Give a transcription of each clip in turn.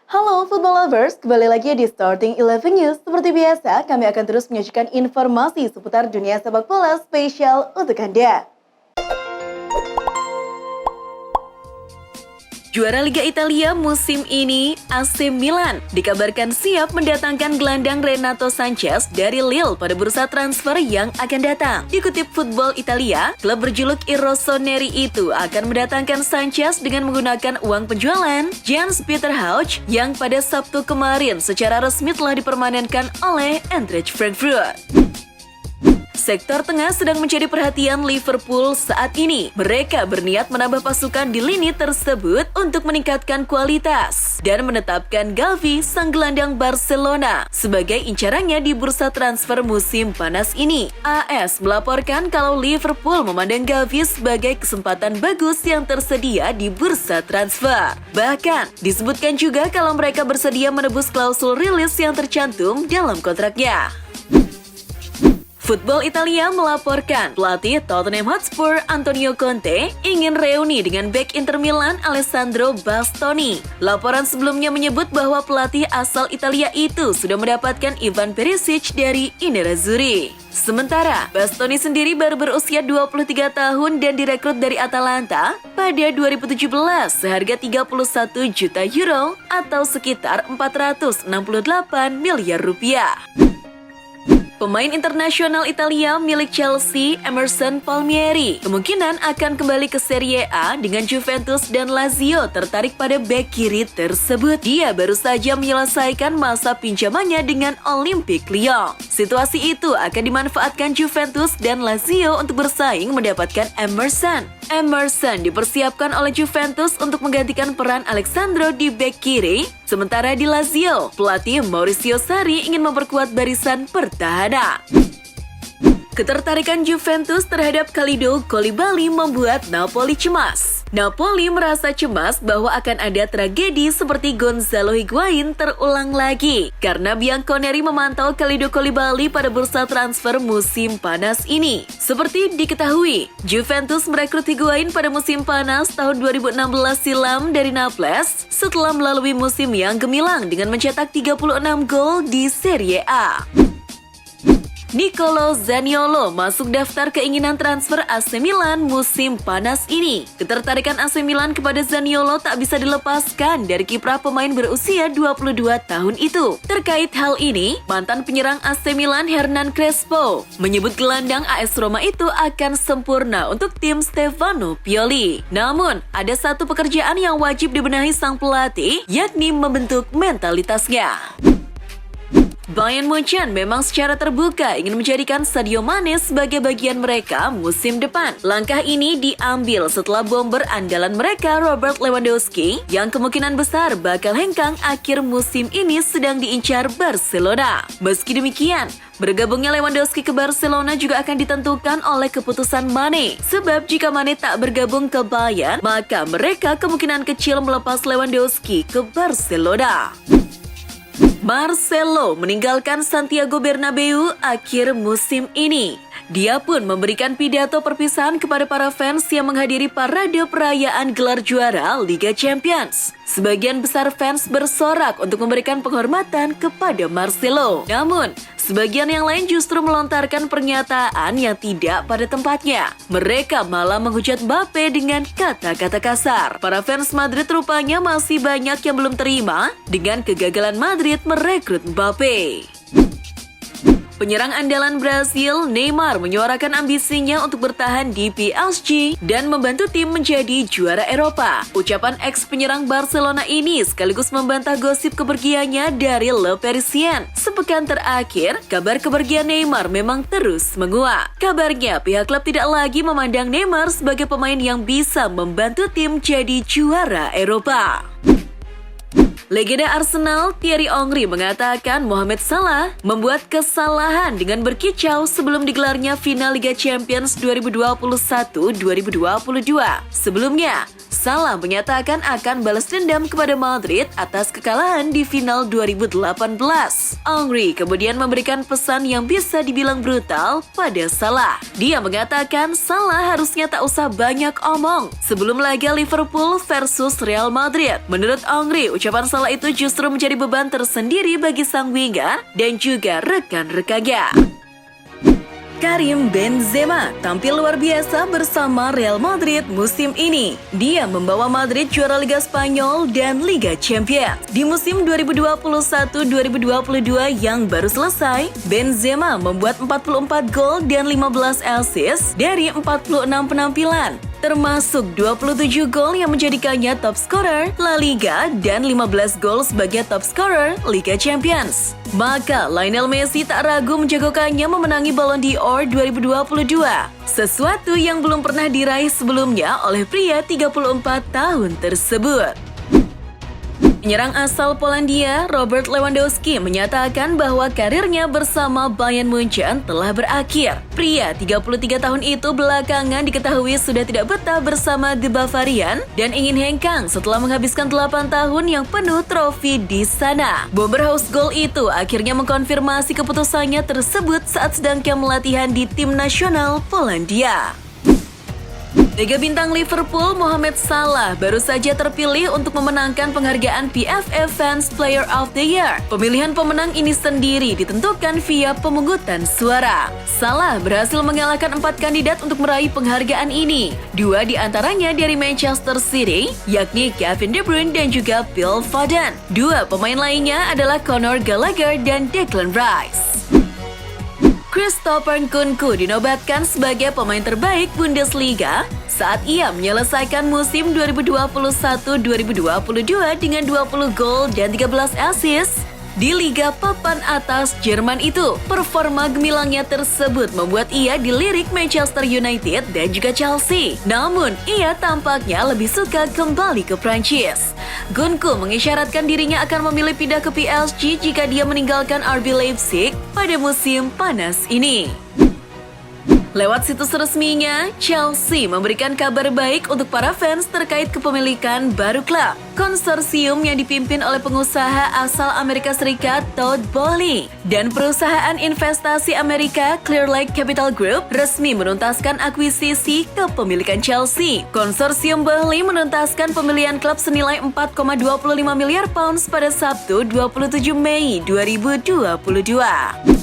Halo Football Lovers, kembali lagi di Starting 11 News. Seperti biasa, kami akan terus menyajikan informasi seputar dunia sepak bola spesial untuk Anda. Juara Liga Italia musim ini, AC Milan dikabarkan siap mendatangkan gelandang Renato Sanchez dari Lille pada bursa transfer yang akan datang. Dikutip Football Italia, klub berjuluk I Rossoneri itu akan mendatangkan Sanchez dengan menggunakan uang penjualan Jens Peter Hauge yang pada Sabtu kemarin secara resmi telah dipermanenkan oleh Eintracht Frankfurt. Sektor tengah sedang menjadi perhatian Liverpool saat ini. Mereka berniat menambah pasukan di lini tersebut untuk meningkatkan kualitas dan menetapkan Gavi, sang gelandang Barcelona, sebagai incarannya di bursa transfer musim panas ini. AS melaporkan kalau Liverpool memandang Gavi sebagai kesempatan bagus yang tersedia di bursa transfer. Bahkan, disebutkan juga kalau mereka bersedia menebus klausul rilis yang tercantum dalam kontraknya. Football Italia melaporkan pelatih Tottenham Hotspur Antonio Conte ingin reuni dengan bek Inter Milan Alessandro Bastoni. Laporan sebelumnya menyebut bahwa pelatih asal Italia itu sudah mendapatkan Ivan Perisic dari Nerazzurri. Sementara, Bastoni sendiri baru berusia 23 tahun dan direkrut dari Atalanta pada 2017 seharga 31 juta euro atau sekitar 468 miliar rupiah. Pemain internasional Italia milik Chelsea, Emerson Palmieri, kemungkinan akan kembali ke Serie A dengan Juventus dan Lazio tertarik pada bek kiri tersebut. Dia baru saja menyelesaikan masa pinjamannya dengan Olympique Lyon. Situasi itu akan dimanfaatkan Juventus dan Lazio untuk bersaing mendapatkan Emerson. Emerson dipersiapkan oleh Juventus untuk menggantikan peran Alexandro di bek kiri, sementara di Lazio, pelatih Maurizio Sarri ingin memperkuat barisan pertahanan. Ketertarikan Juventus terhadap Kalidou Koulibaly membuat Napoli cemas. Napoli merasa cemas bahwa akan ada tragedi seperti Gonzalo Higuain terulang lagi karena Bianconeri memantau Kalidou Koulibaly pada bursa transfer musim panas ini. Seperti diketahui, Juventus merekrut Higuain pada musim panas tahun 2016 silam dari Naples setelah melalui musim yang gemilang dengan mencetak 36 gol di Serie A. Nicolo Zaniolo masuk daftar keinginan transfer AC Milan musim panas ini. Ketertarikan AC Milan kepada Zaniolo tak bisa dilepaskan dari kiprah pemain berusia 22 tahun itu. Terkait hal ini, mantan penyerang AC Milan Hernan Crespo menyebut gelandang AS Roma itu akan sempurna untuk tim Stefano Pioli. Namun, ada satu pekerjaan yang wajib dibenahi sang pelatih, yakni membentuk mentalitasnya. Bayern Munchen memang secara terbuka ingin menjadikan Sadio Mane sebagai bagian mereka musim depan. Langkah ini diambil setelah bomber andalan mereka Robert Lewandowski yang kemungkinan besar bakal hengkang akhir musim ini sedang diincar Barcelona. Meski demikian, bergabungnya Lewandowski ke Barcelona juga akan ditentukan oleh keputusan Mane. Sebab jika Mane tak bergabung ke Bayern, maka mereka kemungkinan kecil melepas Lewandowski ke Barcelona. Marcelo meninggalkan Santiago Bernabeu akhir musim ini. Dia pun memberikan pidato perpisahan kepada para fans yang menghadiri parade perayaan gelar juara Liga Champions. Sebagian besar fans bersorak untuk memberikan penghormatan kepada Marcelo. Namun, sebagian yang lain justru melontarkan pernyataan yang tidak pada tempatnya. Mereka malah menghujat Mbappe dengan kata-kata kasar. Para fans Madrid rupanya masih banyak yang belum terima dengan kegagalan Madrid merekrut Mbappe. Penyerang andalan Brasil, Neymar, menyuarakan ambisinya untuk bertahan di PSG dan membantu tim menjadi juara Eropa. Ucapan ex-penyerang Barcelona ini sekaligus membantah gosip kepergiannya dari Le Parisien. Sepekan terakhir, kabar kepergian Neymar memang terus menguat. Kabarnya, pihak klub tidak lagi memandang Neymar sebagai pemain yang bisa membantu tim jadi juara Eropa. Legenda Arsenal Thierry Henry mengatakan Mohamed Salah membuat kesalahan dengan berkicau sebelum digelarnya final Liga Champions 2021-2022. Sebelumnya, Salah menyatakan akan balas dendam kepada Madrid atas kekalahan di final 2018. Henry kemudian memberikan pesan yang bisa dibilang brutal pada Salah. Dia mengatakan Salah harusnya tak usah banyak omong sebelum laga Liverpool versus Real Madrid. Menurut Henry, ucapan Salah itu justru menjadi beban tersendiri bagi sang winger dan juga rekan-rekannya. Karim Benzema tampil luar biasa bersama Real Madrid musim ini. Dia membawa Madrid juara Liga Spanyol dan Liga Champions. Di musim 2021-2022 yang baru selesai, Benzema membuat 44 gol dan 15 assist dari 46 penampilan, termasuk 27 gol yang menjadikannya top scorer La Liga dan 15 gol sebagai top scorer Liga Champions. Maka Lionel Messi tak ragu menjagokannya memenangi Ballon d'Or 2022, sesuatu yang belum pernah diraih sebelumnya oleh pria 34 tahun tersebut. Penyerang asal Polandia, Robert Lewandowski, menyatakan bahwa karirnya bersama Bayern Munchen telah berakhir. Pria 33 tahun itu belakangan diketahui sudah tidak betah bersama The Bavarian dan ingin hengkang setelah menghabiskan 8 tahun yang penuh trofi di sana. Bomber House Goal itu akhirnya mengkonfirmasi keputusannya tersebut saat sedang latihan di tim nasional Polandia. Mega bintang Liverpool Mohamed Salah baru saja terpilih untuk memenangkan penghargaan PFA Fans Player of the Year. Pemilihan pemenang ini sendiri ditentukan via pemungutan suara. Salah berhasil mengalahkan 4 kandidat untuk meraih penghargaan ini. 2 diantaranya dari Manchester City, yakni Kevin De Bruyne dan juga Phil Foden. 2 pemain lainnya adalah Conor Gallagher dan Declan Rice. Christopher Nkunku dinobatkan sebagai pemain terbaik Bundesliga saat ia menyelesaikan musim 2021-2022 dengan 20 gol dan 13 assist di Liga Papan Atas Jerman itu. Performa gemilangnya tersebut membuat ia dilirik Manchester United dan juga Chelsea. Namun, ia tampaknya lebih suka kembali ke Prancis. Nkunku mengisyaratkan dirinya akan memilih pindah ke PSG jika dia meninggalkan RB Leipzig pada musim panas ini. Lewat situs resminya, Chelsea memberikan kabar baik untuk para fans terkait kepemilikan baru klub. Konsorsium yang dipimpin oleh pengusaha asal Amerika Serikat Todd Boehly dan perusahaan investasi Amerika Clear Lake Capital Group resmi menuntaskan akuisisi kepemilikan Chelsea. Konsorsium Boehly menuntaskan pembelian klub senilai 4,25 miliar pounds pada Sabtu 27 Mei 2022.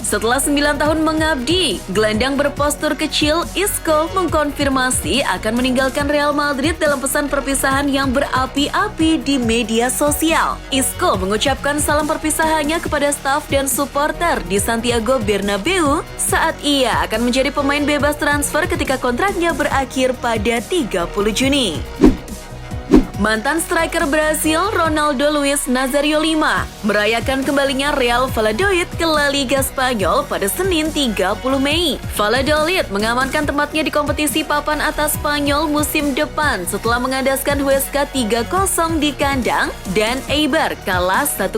Setelah 9 tahun mengabdi, gelandang berpostur kecil Isco mengkonfirmasi akan meninggalkan Real Madrid dalam pesan perpisahan yang berapi-api di media sosial. Isco mengucapkan salam perpisahannya kepada staf dan supporter di Santiago Bernabeu saat ia akan menjadi pemain bebas transfer ketika kontraknya berakhir pada 30 Juni. Mantan striker Brasil Ronaldo Luis Nazario Lima merayakan kembalinya Real Valladolid ke La Liga Spanyol pada Senin 30 Mei. Valladolid mengamankan tempatnya di kompetisi papan atas Spanyol musim depan setelah mengandaskan Huesca 3-0 di kandang dan Eibar kalah 1-0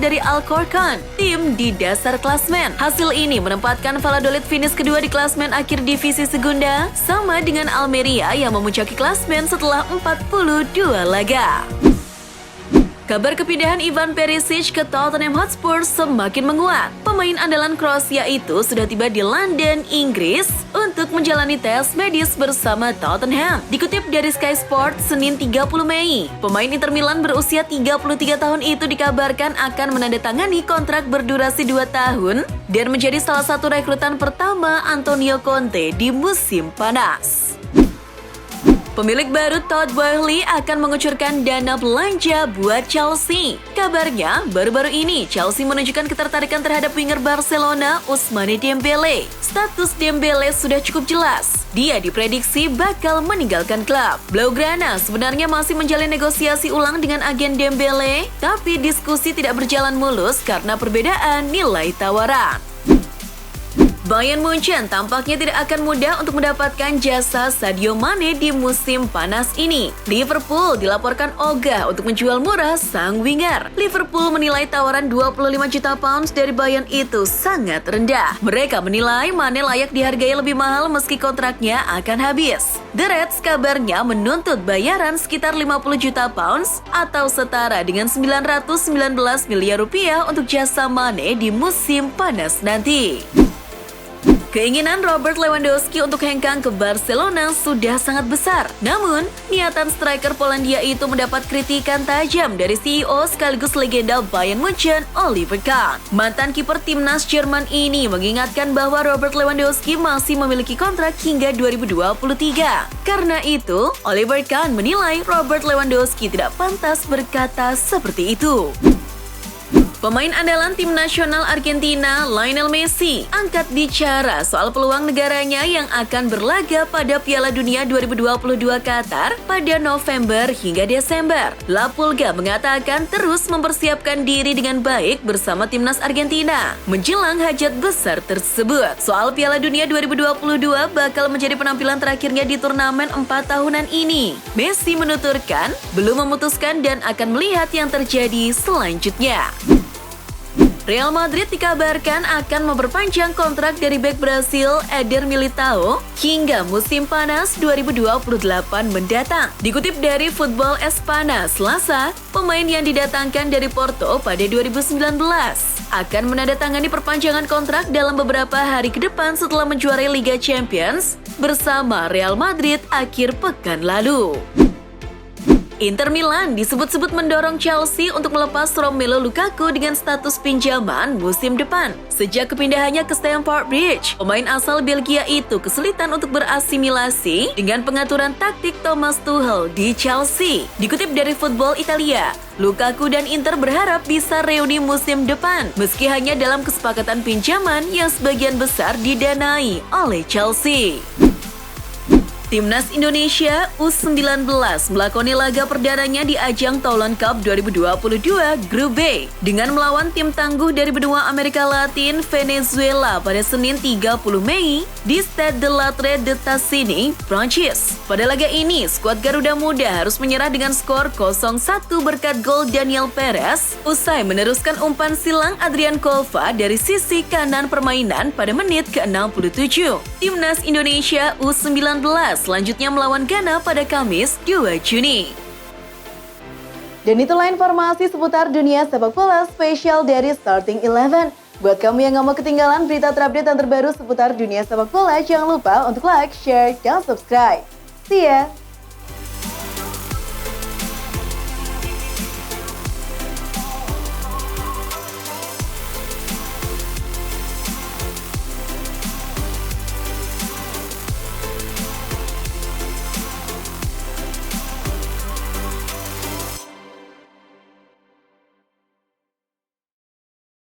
dari Alcorcón, tim di dasar klasmen. Hasil ini menempatkan Valladolid finish kedua di klasmen akhir divisi Segunda sama dengan Almeria yang memuncaki klasmen setelah 42 laga. Kabar kepindahan Ivan Perisic ke Tottenham Hotspur semakin menguat. Pemain andalan Kroasia itu sudah tiba di London, Inggris untuk menjalani tes medis bersama Tottenham. Dikutip dari Sky Sports Senin 30 Mei, pemain Inter Milan berusia 33 tahun itu dikabarkan akan menandatangani kontrak berdurasi 2 tahun dan menjadi salah satu rekrutan pertama Antonio Conte di musim panas. Pemilik baru Todd Boehly akan mengucurkan dana belanja buat Chelsea. Kabarnya, baru-baru ini Chelsea menunjukkan ketertarikan terhadap winger Barcelona Ousmane Dembele. Status Dembele sudah cukup jelas. Dia diprediksi bakal meninggalkan klub. Blaugrana sebenarnya masih menjalin negosiasi ulang dengan agen Dembele, tapi diskusi tidak berjalan mulus karena perbedaan nilai tawaran. Bayern Munchen tampaknya tidak akan mudah untuk mendapatkan jasa Sadio Mane di musim panas ini. Liverpool dilaporkan ogah untuk menjual murah sang winger. Liverpool menilai tawaran 25 juta pounds dari Bayern itu sangat rendah. Mereka menilai Mane layak dihargai lebih mahal meski kontraknya akan habis. The Reds kabarnya menuntut bayaran sekitar 50 juta pounds atau setara dengan 919 miliar rupiah untuk jasa Mane di musim panas nanti. Keinginan Robert Lewandowski untuk hengkang ke Barcelona sudah sangat besar. Namun, niatan striker Polandia itu mendapat kritikan tajam dari CEO sekaligus legenda Bayern Munchen, Oliver Kahn. Mantan kiper timnas Jerman ini mengingatkan bahwa Robert Lewandowski masih memiliki kontrak hingga 2023. Karena itu, Oliver Kahn menilai Robert Lewandowski tidak pantas berkata seperti itu. Pemain andalan tim nasional Argentina, Lionel Messi, angkat bicara soal peluang negaranya yang akan berlaga pada Piala Dunia 2022 Qatar pada November hingga Desember. La Pulga mengatakan terus mempersiapkan diri dengan baik bersama timnas Argentina menjelang hajat besar tersebut. Soal Piala Dunia 2022 bakal menjadi penampilan terakhirnya di turnamen 4 tahunan ini. Messi menuturkan belum memutuskan dan akan melihat yang terjadi selanjutnya. Real Madrid dikabarkan akan memperpanjang kontrak dari bek Brasil Eder Militao hingga musim panas 2028 mendatang. Dikutip dari Football Espana Selasa, pemain yang didatangkan dari Porto pada 2019 akan menandatangani perpanjangan kontrak dalam beberapa hari ke depan setelah menjuarai Liga Champions bersama Real Madrid akhir pekan lalu. Inter Milan disebut-sebut mendorong Chelsea untuk melepas Romelu Lukaku dengan status pinjaman musim depan. Sejak kepindahannya ke Stamford Bridge, pemain asal Belgia itu kesulitan untuk berasimilasi dengan pengaturan taktik Thomas Tuchel di Chelsea. Dikutip dari Football Italia, Lukaku dan Inter berharap bisa reuni musim depan, meski hanya dalam kesepakatan pinjaman yang sebagian besar didanai oleh Chelsea. Timnas Indonesia U19 melakoni laga perdananya di ajang Toulon Cup 2022 Grup B dengan melawan tim tangguh dari benua Amerika Latin Venezuela pada Senin 30 Mei di Stade de Latre de Tassigny, Prancis. Pada laga ini, skuad Garuda Muda harus menyerah dengan skor 0-1 berkat gol Daniel Perez usai meneruskan umpan silang Adrian Kolva dari sisi kanan permainan pada menit ke-67. Timnas Indonesia U19 selanjutnya melawan Ghana pada Kamis 2 Juni. Dan itulah informasi seputar dunia sepak bola spesial dari Starting 11. Buat kamu yang gak mau ketinggalan berita terupdate dan terbaru seputar dunia sepak bola, jangan lupa untuk like, share, dan subscribe. See ya!